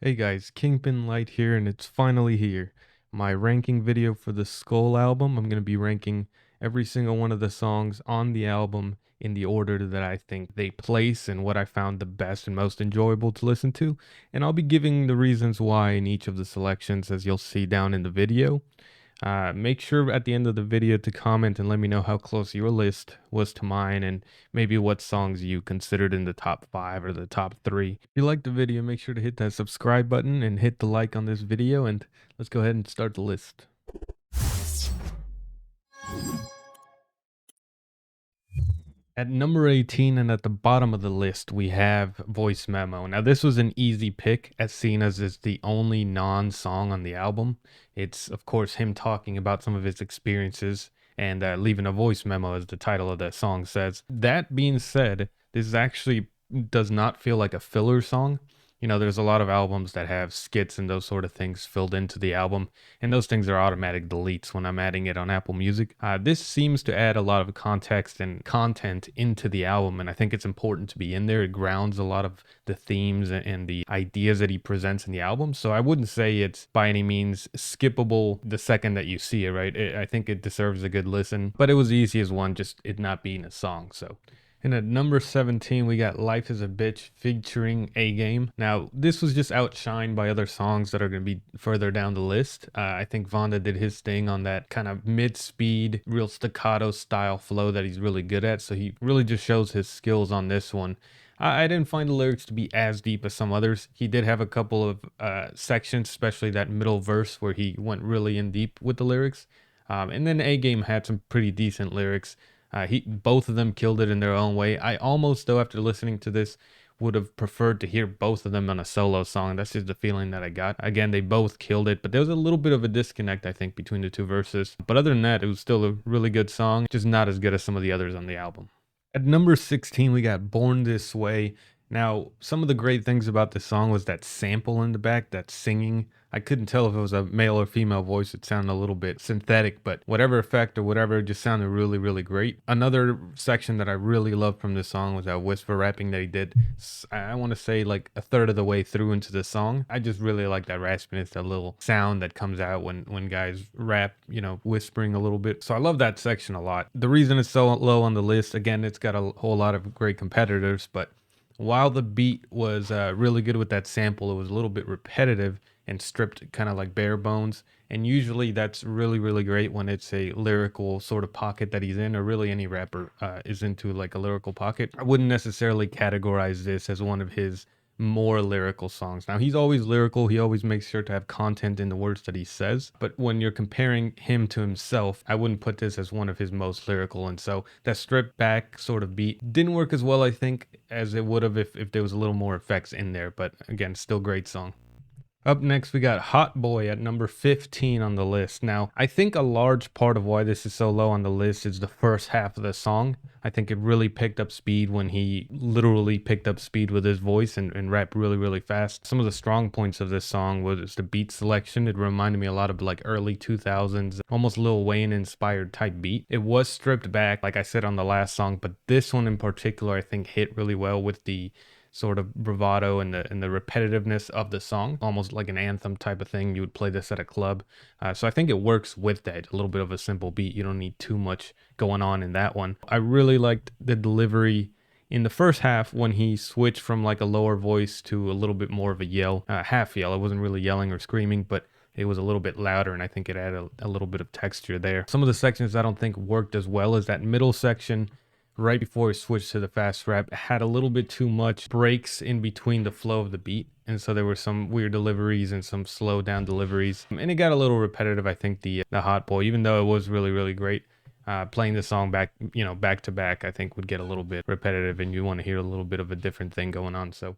Hey guys, Kingpin Light here, and it's finally here. My ranking video for the Skull album. I'm going to be ranking every single one of the songs on the album in the order that I think they place and what I found the best and most enjoyable to listen to. And I'll be giving the reasons why in each of the selections, as you'll see down in the video. Make sure at the end of the video to comment and let me know how close your list was to mine and maybe what songs you considered in the top 5 or the top 3. If you liked the video, make sure to hit that subscribe button and hit the like on this video, and let's go ahead and start the list. At number 18 and at the bottom of the list, we have Voice Memo. Now, this was an easy pick as seen as it's the only non-song on the album. It's, of course, him talking about some of his experiences and leaving a voice memo, as the title of that song says. That being said, this actually does not feel like a filler song. You know, there's a lot of albums that have skits and those sort of things filled into the album, and those things are automatic deletes when I'm adding it on Apple Music. This seems to add a lot of context and content into the album, and I think it's important to be in there. It grounds a lot of the themes and the ideas that he presents in the album, so I wouldn't say it's by any means skippable the second that you see it, right? I think it deserves a good listen, but it was the easiest one, just it not being a song, so. And at number 17, we got Life is a Bitch featuring Gvme. Now, this was just outshined by other songs that are going to be further down the list. I think VannDa did his thing on that kind of mid-speed, real staccato style flow that he's really good at. So he really just shows his skills on this one. I didn't find the lyrics to be as deep as some others. He did have a couple of sections, especially that middle verse where he went really in deep with the lyrics. And then Gvme had some pretty decent lyrics. Both of them killed it in their own way. I almost, though, after listening to this, would have preferred to hear both of them on a solo song. That's just the feeling that I got. Again, they both killed it, but there was a little bit of a disconnect, I think, between the two verses. But other than that, it was still a really good song, just not as good as some of the others on the album. At number 16, we got Born This Way. Now, some of the great things about this song was that sample in the back, that singing. I couldn't tell if it was a male or female voice. It sounded a little bit synthetic, but whatever effect or whatever, it just sounded really, really great. Another section that I really loved from this song was that whisper rapping that he did. I want to say like a third of the way through into the song. I just really like that raspiness, that little sound that comes out when guys rap, you know, whispering a little bit. So I love that section a lot. The reason it's so low on the list, again, it's got a whole lot of great competitors, but while the beat was really good with that sample, it was a little bit repetitive and stripped kind of like bare bones. And usually that's really, really great when it's a lyrical sort of pocket that he's in, or really any rapper is into like a lyrical pocket. I wouldn't necessarily categorize this as one of his more lyrical songs. Now, he's always lyrical. He always makes sure to have content in the words that he says. But when you're comparing him to himself, I wouldn't put this as one of his most lyrical. And so that stripped back sort of beat didn't work as well, I think, as it would have if there was a little more effects in there. But again, still great song. Up next, we got Hot Boy at number 15 on the list. Now, I think a large part of why this is so low on the list is the first half of the song. I think it really picked up speed when he literally picked up speed with his voice and rapped really, really fast. Some of the strong points of this song was the beat selection. It reminded me a lot of like early 2000s, almost Lil Wayne inspired type beat. It was stripped back, like I said on the last song, but this one in particular, I think hit really well with the sort of bravado and the repetitiveness of the song, almost like an anthem type of thing. You would play this at a club. So I think it works with that. A little bit of a simple beat. You don't need too much going on in that one. I really liked the delivery in the first half when he switched from like a lower voice to a little bit more of a yell, half yell. It wasn't really yelling or screaming, but it was a little bit louder, and I think it added a little bit of texture there. Some of the sections I don't think worked as well as that middle section right before he switched to the fast rap had a little bit too much breaks in between the flow of the beat. And so there were some weird deliveries and some slow down deliveries. And it got a little repetitive, I think, the Hot Boy, even though it was really, really great. Playing the song back to back, I think would get a little bit repetitive and you want to hear a little bit of a different thing going on. So.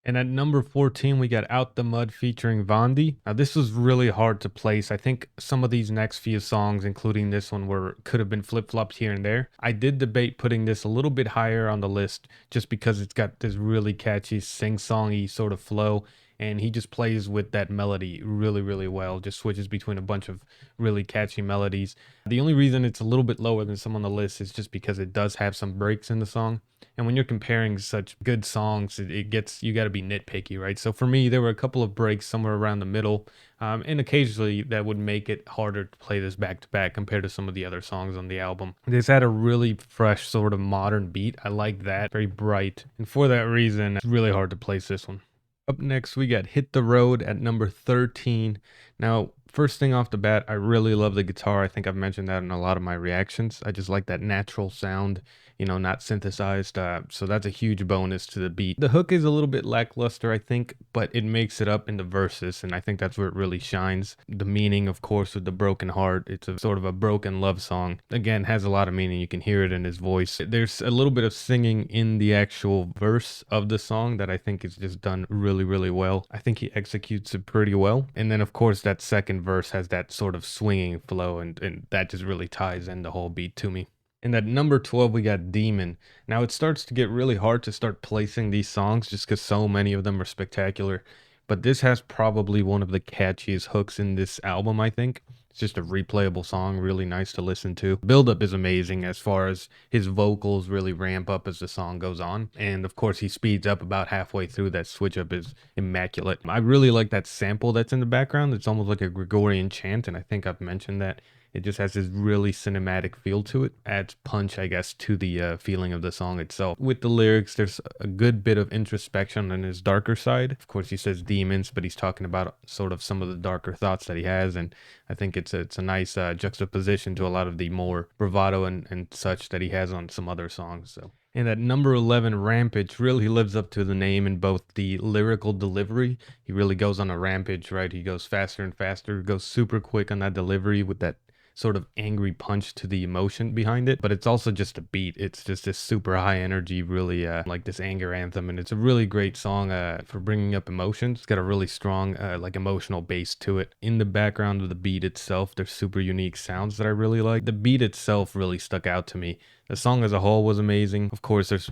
And at number 14, we got Out the Mud featuring VannDy. Now, this was really hard to place. I think some of these next few songs, including this one, could have been flip-flopped here and there. I did debate putting this a little bit higher on the list just because it's got this really catchy sing-songy sort of flow. and he just plays with that melody really, really well. Just switches between a bunch of really catchy melodies. The only reason it's a little bit lower than some on the list is just because it does have some breaks in the song. And when you're comparing such good songs, it gets, you got to be nitpicky, right? So for me, there were a couple of breaks somewhere around the middle, and occasionally that would make it harder to play this back to back compared to some of the other songs on the album. This had a really fresh, sort of modern beat. I like that, very bright, and for that reason, it's really hard to place this one. Up next, we got Hit the Road at number 13. Now, first thing off the bat, I really love the guitar. I think I've mentioned that in a lot of my reactions. I just like that natural sound, not synthesized. So that's a huge bonus to the beat. The hook is a little bit lackluster, I think, but it makes it up in the verses, and I think that's where it really shines. The meaning, of course, with the broken heart, it's a sort of a broken love song. Again, has a lot of meaning. You can hear it in his voice. There's a little bit of singing in the actual verse of the song that I think is just done really, really well. I think he executes it pretty well. And then, of course, that second verse has that sort of swinging flow, and that just really ties in the whole beat to me. And at number 12, we got Demon. Now, it starts to get really hard to start placing these songs just because so many of them are spectacular. But this has probably one of the catchiest hooks in this album, I think. It's just a replayable song, really nice to listen to. Build-up is amazing as far as his vocals really ramp up as the song goes on. And of course, he speeds up about halfway through. That switch up is immaculate. I really like that sample that's in the background. It's almost like a Gregorian chant, and I think I've mentioned that. It just has this really cinematic feel to it. Adds punch, I guess, to the feeling of the song itself. With the lyrics, there's a good bit of introspection on his darker side. Of course, he says demons, but he's talking about sort of some of the darker thoughts that he has. And I think it's a nice juxtaposition to a lot of the more bravado and such that he has on some other songs. So. And at number 11, Rampage really lives up to the name in both the lyrical delivery. He really goes on a rampage, right? He goes faster and faster, goes super quick on that delivery with that sort of angry punch to the emotion behind it, but it's also just a beat. It's just this super high energy, really like this anger anthem, and it's a really great song for bringing up emotions. It's got a really strong like emotional base to it. In the background of the beat itself, there's super unique sounds that I really like. The beat itself really stuck out to me. The song as a whole was amazing. Of course, there's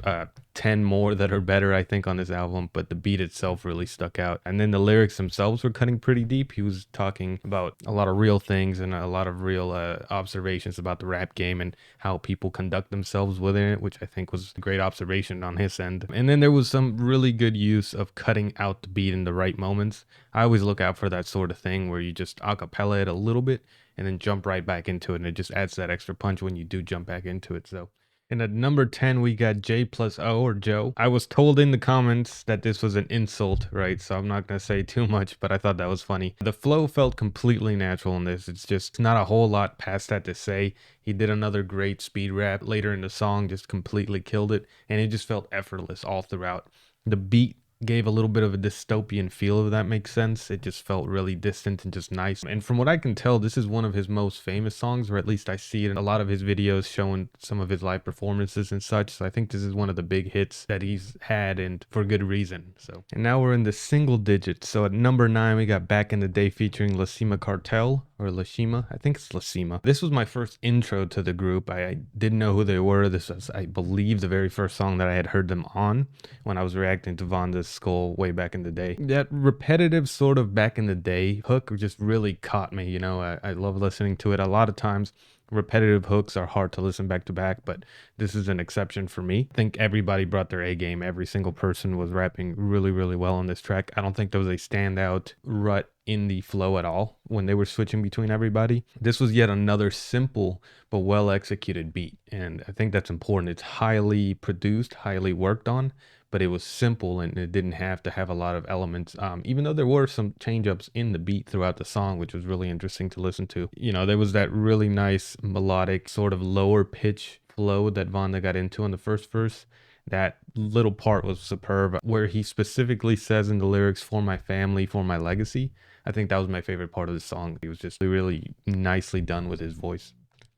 10 more that are better, I think, on this album, but the beat itself really stuck out. And then the lyrics themselves were cutting pretty deep. He was talking about a lot of real things and a lot of real observations about the rap game and how people conduct themselves within it, which I think was a great observation on his end. And then there was some really good use of cutting out the beat in the right moments. I always look out for that sort of thing where you just acapella it a little bit and then jump right back into it, and it just adds that extra punch when you do jump back into it. So, and at number 10, we got J plus O, or Joe. I was told in the comments that this was an insult, right? So I'm not going to say too much, but I thought that was funny. The flow felt completely natural in this. It's just not a whole lot past that to say. He did another great speed rap later in the song, just completely killed it, and it just felt effortless all throughout. The beat gave a little bit of a dystopian feel, if that makes sense. It just felt really distant and just nice. And from what I can tell, this is one of his most famous songs, or at least I see it in a lot of his videos showing some of his live performances and such. So I think this is one of the big hits that he's had, and for good reason. So, and now we're in the single digits. So at number 9, we got Back in the Day featuring Cima Cartel, or Cima. I think it's Cima. This was my first intro to the group. I didn't know who they were. This was, I believe, the very first song that I had heard them on when I was reacting to VannDa's Skull way back in the day. That repetitive sort of back in the day hook just really caught me. I love listening to it. A lot of times repetitive hooks are hard to listen back to back, but this is an exception for me. I think everybody brought their A game. Every single person was rapping really, really well on this track. I don't think there was a standout rut in the flow at all when they were switching between everybody. This was yet another simple but well executed beat, and I think that's important. It's highly produced, highly worked on, but it was simple and it didn't have to have a lot of elements, even though there were some change-ups in the beat throughout the song, which was really interesting to listen to. There was that really nice melodic sort of lower pitch flow that VannDa got into on the first verse. That little part was superb, where he specifically says in the lyrics, "For my family, for my legacy." I think that was my favorite part of the song. He was just really nicely done with his voice.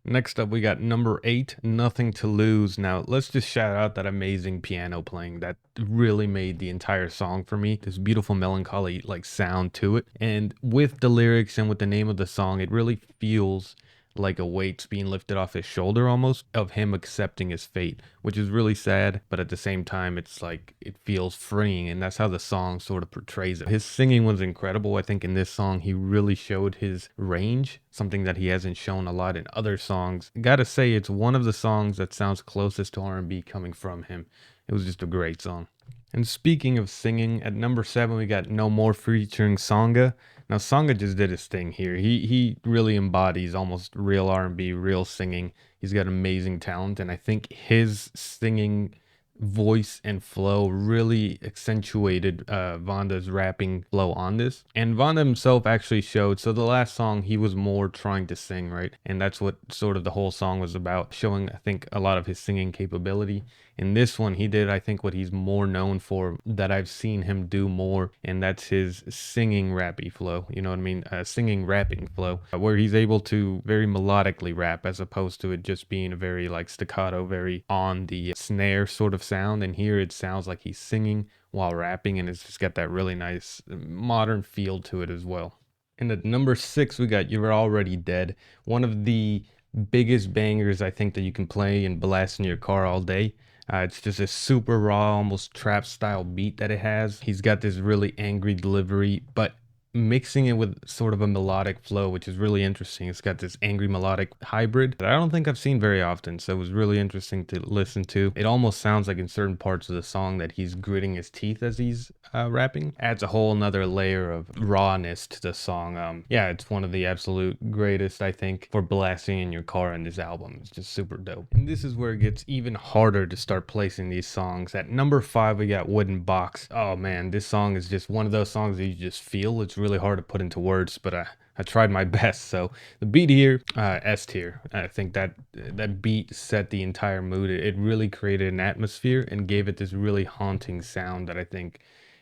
Next up, we got number 8, Nothing to Lose. Now, let's just shout out that amazing piano playing. That really made the entire song for me. This beautiful melancholy like sound to it. And with the lyrics and with the name of the song, it really feels like a weight's being lifted off his shoulder almost, of him accepting his fate, which is really sad, but at the same time it's like it feels freeing, and that's how the song sort of portrays it. His singing was incredible. I think in this song he really showed his range, something that he hasn't shown a lot in other songs. Gotta say, it's one of the songs that sounds closest to R&B coming from him. It was just a great song. And speaking of singing, at number 7 we got No More featuring Songha. Now Songha just did his thing here. He really embodies almost real R&B, real singing. He's got amazing talent, and I think his singing voice and flow really accentuated VannDa's rapping flow on this. And VannDa himself actually showed, so the last song he was more trying to sing, right? And that's what sort of the whole song was about, showing I think a lot of his singing capability. In this one, he did, I think, what he's more known for, that I've seen him do more, and that's his singing rappy flow. You know what I mean? Singing rapping flow, where he's able to very melodically rap, as opposed to it just being a very like staccato, very on the snare sort of sound. And here it sounds like he's singing while rapping, and it's just got that really nice modern feel to it as well. And at number 6, we got You're Already Dead, one of the biggest bangers I think that you can play and blast in your car all day. It's just a super raw, almost trap style beat that it has. He's got this really angry delivery, but mixing it with sort of a melodic flow, which is really interesting. It's got this angry melodic hybrid that I don't think I've seen very often, so it was really interesting to listen to. It almost sounds like in certain parts of the song that he's gritting his teeth as he's rapping. Adds a whole nother layer of rawness to the song. Yeah, it's one of the absolute greatest, I think, for blasting in your car in this album. It's just super dope. And this is where it gets even harder to start placing these songs. At number 5, we got Wooden Box. Oh man, this song is just one of those songs that you just feel. It's really hard to put into words, but I tried my best. So the beat here, S tier. I think that beat set the entire mood. It really created an atmosphere and gave it this really haunting sound that I think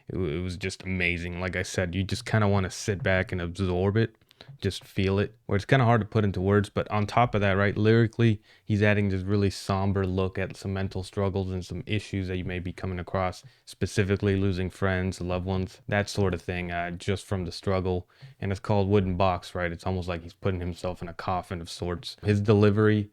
it was just amazing. Like I said, you just kind of want to sit back and absorb it, just feel it, where it's kind of hard to put into words. But on top of that, right, lyrically, he's adding this really somber look at some mental struggles and some issues that you may be coming across, specifically losing friends, loved ones, that sort of thing, just from the struggle. And it's called Wooden Box, right? It's almost like he's putting himself in a coffin of sorts. His delivery,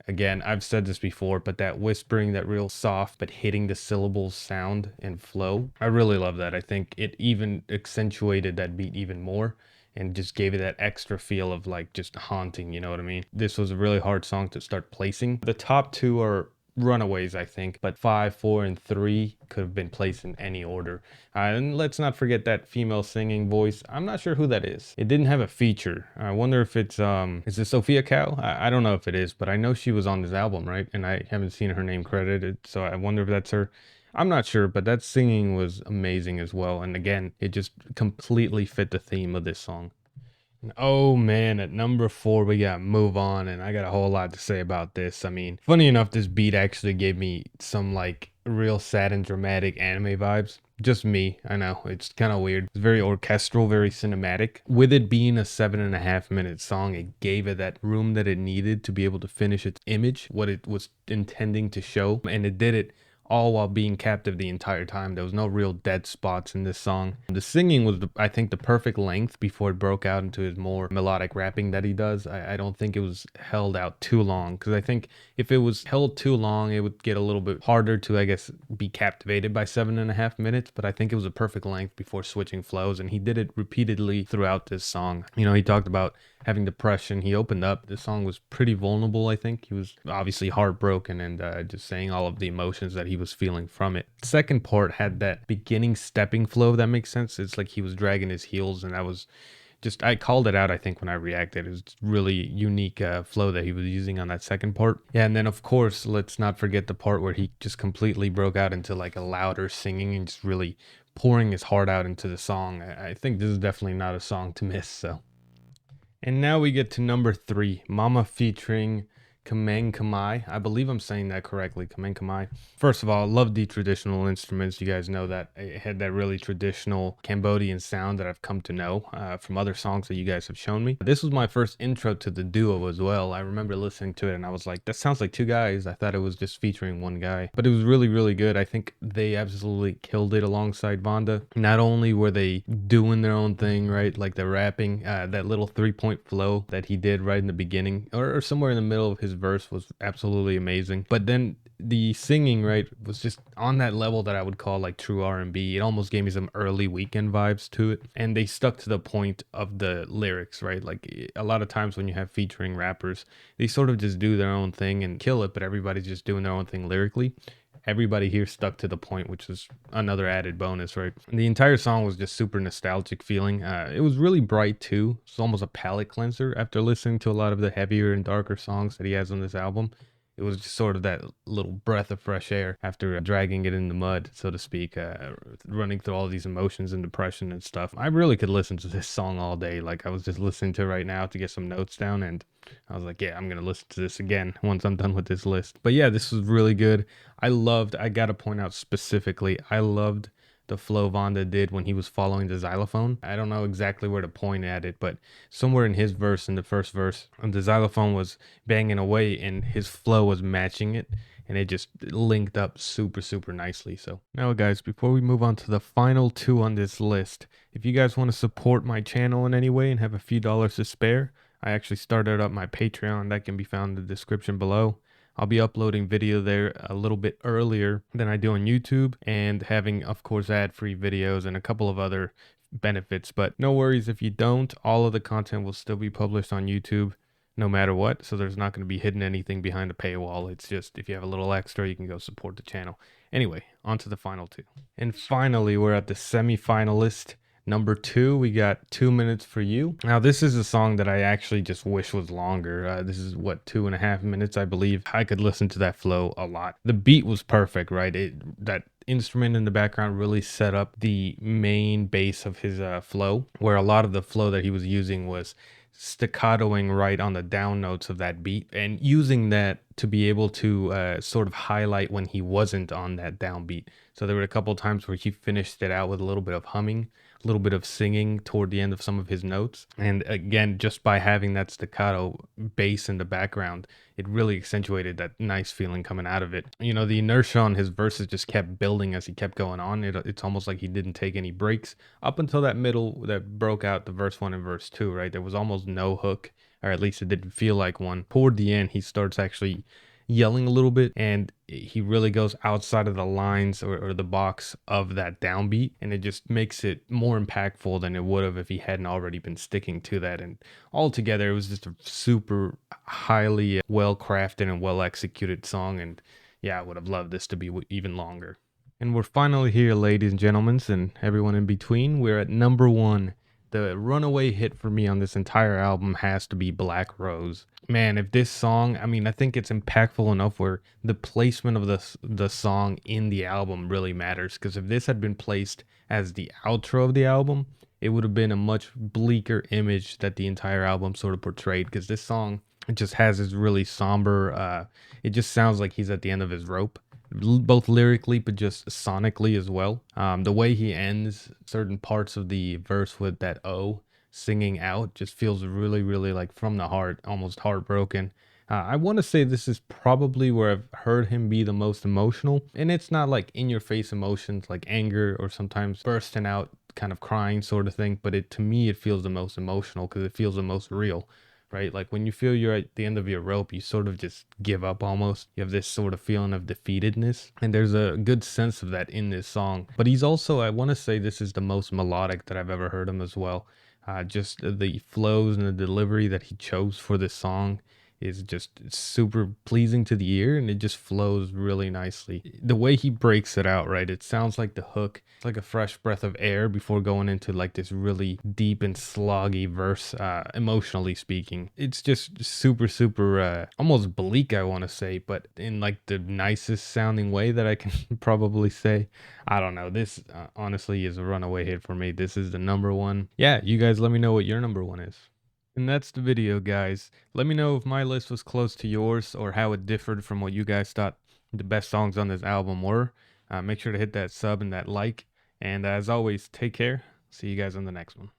again, I've said this before, but that whispering, that real soft but hitting the syllables sound and flow, I really love that. I think it even accentuated that beat even more and just gave it that extra feel of like just haunting, you know what I mean? This was a really hard song to start placing. The top 2 are runaways, I think, but 5, 4, and 3 could have been placed in any order. And let's not forget that female singing voice. I'm not sure who that is. It didn't have a feature. I wonder if it's is it Sophia Cow? I don't know if it is, but I know she was on this album, right? And I haven't seen her name credited, so I wonder if that's her. I'm not sure, but that singing was amazing as well. And again, it just completely fit the theme of this song. Oh man, at number 4 we got Move On, and I got a whole lot to say about this. I mean, funny enough, this beat actually gave me some like real sad and dramatic anime vibes. Just me, I know, it's kind of weird. It's very orchestral, very cinematic. With it being a 7.5-minute song, it gave it that room that it needed to be able to finish its image, what it was intending to show, and it did it all while being captive the entire time. There was no real dead spots in this song. The singing was, I think, the perfect length before it broke out into his more melodic rapping that he does. I don't think it was held out too long, because I think if it was held too long, it would get a little bit harder to, I guess, be captivated by 7.5 minutes. But I think it was a perfect length before switching flows, and he did it repeatedly throughout this song. You know, he talked about having depression. He opened up. The song was pretty vulnerable, I think. He was obviously heartbroken and just saying all of the emotions that he was feeling from it. Second part had that beginning stepping flow, if that makes sense. It's like he was dragging his heels, and that was just, I called it out, I think, when I reacted. It was really unique flow that he was using on that second part. Yeah, and then of course, let's not forget the part where he just completely broke out into like a louder singing and just really pouring his heart out into the song. I think this is definitely not a song to miss, so. And now we get to number 3, Mama featuring KmengKhmer. I believe I'm saying that correctly. KmengKhmer. First of all, I love the traditional instruments. You guys know that it had that really traditional Cambodian sound that I've come to know from other songs that you guys have shown me. This was my first intro to the duo as well. I remember listening to it and I was like, that sounds like two guys. I thought it was just featuring one guy, but it was really, really good. I think they absolutely killed it alongside VannDa. Not only were they doing their own thing, right? Like the rapping, that little 3-point flow that he did right in the beginning or somewhere in the middle of his verse was absolutely amazing. But then the singing, right, was just on that level that I would call like true R&B. It almost gave me some early Weekend vibes to it, and they stuck to the point of the lyrics, right? Like a lot of times when you have featuring rappers, they sort of just do their own thing and kill it, but everybody's just doing their own thing lyrically. Everybody here stuck to the point, which was another added bonus, right? The entire song was just super nostalgic feeling. It was really bright too. It's almost a palate cleanser after listening to a lot of the heavier and darker songs that he has on this album. It was just sort of that little breath of fresh air after dragging it in the mud, so to speak, running through all these emotions and depression and stuff. I really could listen to this song all day. Like I was just listening to it right now to get some notes down, and I was like, yeah, I'm going to listen to this again once I'm done with this list. But yeah, this was really good. I got to point out specifically, I loved the flow VannDa did when he was following the xylophone. I don't know exactly where to point at it, but somewhere in his verse, in the first verse, the xylophone was banging away and his flow was matching it, and it just linked up super, super nicely. So now guys, before we move on to the final two on this list, if you guys want to support my channel in any way and have a few dollars to spare, I actually started up my Patreon. That can be found in the description below. I'll be uploading video there a little bit earlier than I do on YouTube, and having, of course, ad-free videos and a couple of other benefits. But no worries if you don't. All of the content will still be published on YouTube no matter what. So there's not going to be hidden anything behind a paywall. It's just if you have a little extra, you can go support the channel. Anyway, on to the final two. And finally, we're at the semi-finalist. Number 2, we got 2 Minutes for You. Now, this is a song that I actually just wish was longer. This is what, 2.5 minutes, I believe. I could listen to that flow a lot. The beat was perfect, right? That instrument in the background really set up the main base of his flow, where a lot of the flow that he was using was staccatoing right on the down notes of that beat and using that to be able to sort of highlight when he wasn't on that downbeat. So there were a couple times where he finished it out with a little bit of humming, a little bit of singing toward the end of some of his notes. And again, just by having that staccato bass in the background, it really accentuated that nice feeling coming out of it. You know, the inertia on his verses just kept building as he kept going on. It's almost like he didn't take any breaks up until that middle that broke out the verse 1 and verse 2, right? There was almost no hook, or at least it didn't feel like one. Toward the end, he starts actually yelling a little bit, and he really goes outside of the lines or the box of that downbeat, and it just makes it more impactful than it would have if he hadn't already been sticking to that. And altogether, it was just a super highly well crafted and well executed song, and yeah, I would have loved this to be even longer. And we're finally here, ladies and gentlemen, and everyone in between. We're at number 1. The runaway hit for me on this entire album has to be Black Rose. Man, if this song, I mean, I think it's impactful enough where the placement of the song in the album really matters. Because if this had been placed as the outro of the album, it would have been a much bleaker image that the entire album sort of portrayed. Because this song, it just has this really somber, it just sounds like he's at the end of his rope, both lyrically but just sonically as well. The way he ends certain parts of the verse with that O singing out just feels really, really like from the heart, almost heartbroken. I want to say this is probably where I've heard him be the most emotional, and it's not like in your face emotions like anger or sometimes bursting out kind of crying sort of thing, but to me it feels the most emotional because it feels the most real. Right? Like when you feel you're at the end of your rope, you sort of just give up almost. You have this sort of feeling of defeatedness. And there's a good sense of that in this song. But he's also, I want to say this is the most melodic that I've ever heard him as well. Just the flows and the delivery that he chose for this song is just super pleasing to the ear, and it just flows really nicely. The way he breaks it out, right? It sounds like the hook, it's like a fresh breath of air before going into like this really deep and sloggy verse, emotionally speaking. It's just super, super, almost bleak, I want to say, but in like the nicest sounding way that I can probably say. I don't know. This honestly is a runaway hit for me. This is the number 1. Yeah, you guys let me know what your number 1 is. And that's the video, guys. Let me know if my list was close to yours or how it differed from what you guys thought the best songs on this album were. Make sure to hit that sub and that like. And as always, take care. See you guys on the next one.